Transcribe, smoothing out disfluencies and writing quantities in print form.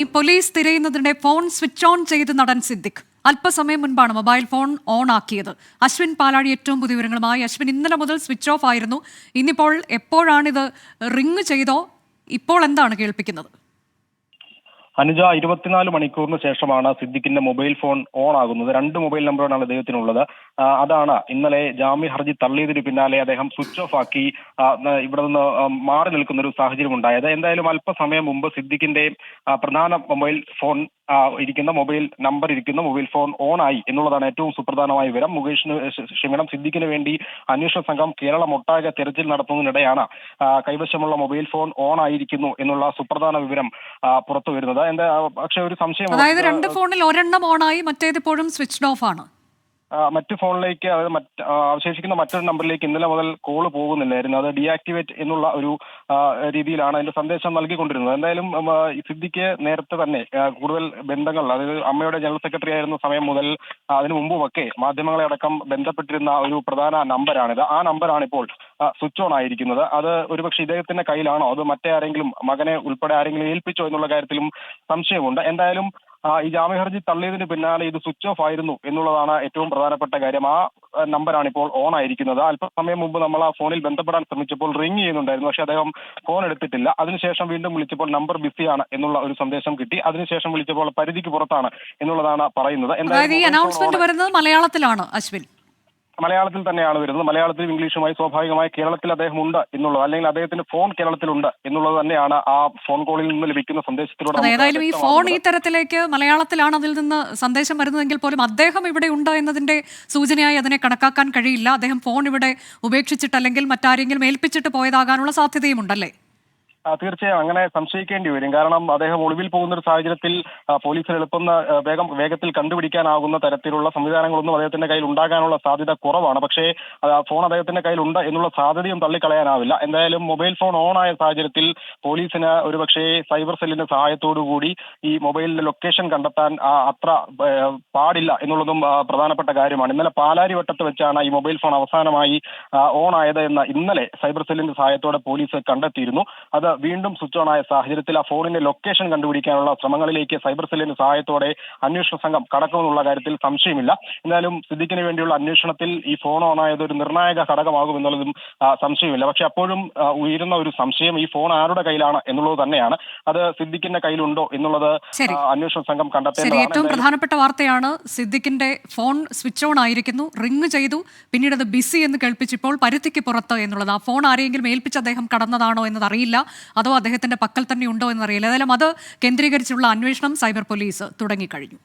ഈ police തിരയുന്നതിന്റെ phone switch on ചെയ്ത് നടൻ സിദ്ദിഖ് അല്പസമയം മുൻപാണ് മൊബൈൽ ഫോൺ ഓൺ ആക്കിയത്. അശ്വിൻ പാലാഴി ഏറ്റവും പുതിയ വിവരങ്ങളുമായി. അശ്വിൻ, ഇന്നലെ മുതൽ സ്വിച്ച് ഓഫ് ആയിരുന്നു. ഇന്നിപ്പോൾ എപ്പോഴാണിത് റിങ് ചെയ്തോ? ഇപ്പോൾ എന്താണ് കേൾപ്പിക്കുന്നത്? അനുജ, 24 മണിക്കൂറിന് ശേഷമാണ് സിദ്ദിഖിന്റെ മൊബൈൽ ഫോൺ ഓൺ ആകുന്നത്. 2 മൊബൈൽ നമ്പറാണ് അദ്ദേഹത്തിനുള്ളത്. അതാണ് ഇന്നലെ ജാമ്യ ഹർജി തള്ളിയതിന് പിന്നാലെ അദ്ദേഹം സ്വിച്ച് ഓഫ് ആക്കി ഇവിടെ നിന്ന് മാറി നിൽക്കുന്ന ഒരു സാഹചര്യം ഉണ്ടായത്. എന്തായാലും അല്പസമയം മുമ്പ് സിദ്ദിഖിന്റെ പ്രധാന മൊബൈൽ ഫോൺ ഇരിക്കുന്ന മൊബൈൽ ഫോൺ ഓൺ ആയി എന്നുള്ളതാണ് ഏറ്റവും സുപ്രധാനമായ വിവരം. സിദ്ദിഖിന് വേണ്ടി അന്വേഷണ സംഘം കേരളം ഒട്ടാകെ തെരച്ചിൽ നടത്തുന്നതിനിടെയാണ് കൈവശമുള്ള മൊബൈൽ ഫോൺ ഓൺ ആയിരിക്കുന്നു എന്നുള്ള സുപ്രധാന വിവരം പുറത്തു വരുന്നത്. പക്ഷേ ഒരു സംശയം, അതായത് 2 ഫോണിൽ ഒരെണ്ണം ഓണായി, മറ്റേതിപ്പോഴും സ്വിച്ച്ഡ് ഓഫ് ആണ്. മറ്റു ഫോണിലേക്ക്, അതായത് അവശേഷിക്കുന്ന മറ്റൊരു നമ്പറിലേക്ക് ഇന്നലെ മുതൽ കോള് പോകുന്നില്ലായിരുന്നു. അത് ഡീആക്ടിവേറ്റ് എന്നുള്ള ഒരു രീതിയിലാണ് അതിന്റെ സന്ദേശം നൽകിക്കൊണ്ടിരുന്നത്. എന്തായാലും സിദ്ദിഖ് നേരത്തെ തന്നെ കൂടുതൽ ബന്ധങ്ങൾ, അതായത് അമ്മയുടെ ജനറൽ സെക്രട്ടറി ആയിരുന്ന സമയം മുതൽ അതിനു മുമ്പുമൊക്കെ മാധ്യമങ്ങളെ അടക്കം ബന്ധപ്പെട്ടിരുന്ന ഒരു പ്രധാന നമ്പറാണിത്. ആ നമ്പറാണ് ഇപ്പോൾ സ്വിച്ച് ഓൺ ആയിരിക്കുന്നത്. അത് ഒരുപക്ഷെ ഇദ്ദേഹത്തിന്റെ കയ്യിലാണോ, അത് മറ്റേ ആരെങ്കിലും, മകനെ ഉൾപ്പെടെ ആരെങ്കിലും ഏൽപ്പിച്ചോ എന്നുള്ള കാര്യത്തിലും സംശയമുണ്ട്. എന്തായാലും ഈ ജാമ്യ ഹർജി തള്ളിയതിന് പിന്നാലെ ഇത് സ്വിച്ച് ഓഫ് ആയിരുന്നു എന്നുള്ളതാണ് ഏറ്റവും പ്രധാനപ്പെട്ട കാര്യം. ആ നമ്പറാണ് ഇപ്പോൾ ഓൺ ആയിരിക്കുന്നത്. അല്പസമയം മുമ്പ് നമ്മൾ ആ ഫോണിൽ ബന്ധപ്പെടാൻ ശ്രമിച്ചപ്പോൾ റിങ് ചെയ്യുന്നുണ്ടായിരുന്നു, പക്ഷേ അദ്ദേഹം ഫോൺ എടുത്തിട്ടില്ല. അതിനുശേഷം വീണ്ടും വിളിച്ചപ്പോൾ നമ്പർ ബിസിയാണ് എന്നുള്ള ഒരു സന്ദേശം കിട്ടി. അതിനുശേഷം വിളിച്ചപ്പോൾ പരിധിക്ക് പുറത്താണ് എന്നുള്ളതാണ് പറയുന്നത്. എന്തായാലും ഈ അനൗൺസ്മെന്റ് വരുന്നത് മലയാളത്തിലാണ് അശ്വിൻ. മലയാളത്തിൽ തന്നെയാണ് വരുന്നത്. മലയാളത്തിലും ഇംഗ്ലീഷുമായി സ്വാഭാവികമായി കേരളത്തിൽ അദ്ദേഹം ഉണ്ട് എന്നുള്ളത്, അല്ലെങ്കിൽ അദ്ദേഹത്തിന്റെ ഫോൺ കേരളത്തിലുണ്ട് എന്നുള്ളത് തന്നെയാണ് ആ ഫോൺ കോളിൽ നിന്ന് ലഭിക്കുന്ന സന്ദേശത്തിലൂടെ. ഏതായാലും ഈ ഫോൺ ഈ തരത്തിലേക്ക് മലയാളത്തിലാണ് അതിൽ നിന്ന് സന്ദേശം വരുന്നതെങ്കിൽ പോലും അദ്ദേഹം ഇവിടെ ഉണ്ട് എന്നതിന്റെ സൂചനയായി അതിനെ കണക്കാക്കാൻ കഴിയില്ല. അദ്ദേഹം ഫോൺ ഇവിടെ ഉപേക്ഷിച്ചിട്ട് അല്ലെങ്കിൽ മറ്റാരെങ്കിലും ഏൽപ്പിച്ചിട്ട് പോയതാകാനുള്ള സാധ്യതയും ഉണ്ടല്ലേ? തീർച്ചയായും അങ്ങനെ സംശയിക്കേണ്ടി വരും. കാരണം അദ്ദേഹം ഒളിവിൽ പോകുന്ന ഒരു സാഹചര്യത്തിൽ പോലീസിന് വേഗത്തിൽ കണ്ടുപിടിക്കാനാകുന്ന തരത്തിലുള്ള സംവിധാനങ്ങളൊന്നും അദ്ദേഹത്തിന്റെ കയ്യിൽ ഉണ്ടാകാനുള്ള സാധ്യത കുറവാണ്. പക്ഷേ ഫോൺ അദ്ദേഹത്തിന്റെ കയ്യിലുണ്ട് എന്നുള്ള സാധ്യതയും തള്ളിക്കളയാനാവില്ല. എന്തായാലും മൊബൈൽ ഫോൺ ഓൺ ആയ സാഹചര്യത്തിൽ പോലീസിന് ഒരുപക്ഷേ സൈബർ സെല്ലിന്റെ സഹായത്തോടുകൂടി ഈ മൊബൈലിന്റെ ലൊക്കേഷൻ കണ്ടെത്താൻ അത്ര പാടില്ല എന്നുള്ളതും പ്രധാനപ്പെട്ട കാര്യമാണ്. ഇന്നലെ പാലാരി വട്ടത്ത് വെച്ചാണ് ഈ മൊബൈൽ ഫോൺ അവസാനമായി ഓൺ ആയത് എന്ന് ഇന്നലെ സൈബർ സെല്ലിന്റെ സഹായത്തോടെ പോലീസ് കണ്ടെത്തിയിരുന്നു. അത് വീണ്ടും സ്വിച്ച് ഓൺ ആയ സാഹചര്യത്തിൽ ആ ഫോണിന്റെ ലൊക്കേഷൻ കണ്ടുപിടിക്കാനുള്ള ശ്രമങ്ങളിലേക്ക് സൈബർ സെല്ലിന്റെ സഹായത്തോടെ അന്വേഷണ സംഘം കടക്കുമെന്നുള്ള കാര്യത്തിൽ സംശയമില്ല. എന്തായാലും സിദ്ദിഖിന് വേണ്ടിയുള്ള അന്വേഷണത്തിൽ ഈ ഫോൺ ഓൺ ആയത് ഒരു നിർണായക ഘടകമാകും എന്നുള്ളതും സംശയമില്ല. പക്ഷെ അപ്പോഴും ഉയരുന്ന ഒരു സംശയം ഈ ഫോൺ ആരുടെ കയ്യിലാണ് എന്നുള്ളത് തന്നെയാണ്. അത് സിദ്ദിഖിന്റെ കയ്യിലുണ്ടോ എന്നുള്ളത് അന്വേഷണ സംഘം കണ്ടെത്തേണ്ടതാണ്. ഏറ്റവും പ്രധാനപ്പെട്ട വാർത്തയാണ് സിദ്ദിഖിന്റെ ഫോൺ സ്വിച്ച് ഓൺ ആയിരിക്കുന്നു, റിങ് ചെയ്തു, പിന്നീട് അത് ബിസി എന്ന് കേൾപ്പിച്ചപ്പോൾ പരിധിക്ക് പുറത്ത് എന്നുള്ളത്. ആ ഫോൺ ആരെങ്കിലും ഏൽപ്പിച്ച് അദ്ദേഹം കടന്നതാണോ എന്നതറിയില്ല, അതോ അദ്ദേഹത്തിന്റെ പക്കൽ തന്നെ ഉണ്ടോ എന്നറിയില്ല. ഏതായാലും അത് കേന്ദ്രീകരിച്ചുള്ള അന്വേഷണം സൈബർ പോലീസ് തുടങ്ങിക്കഴിഞ്ഞു.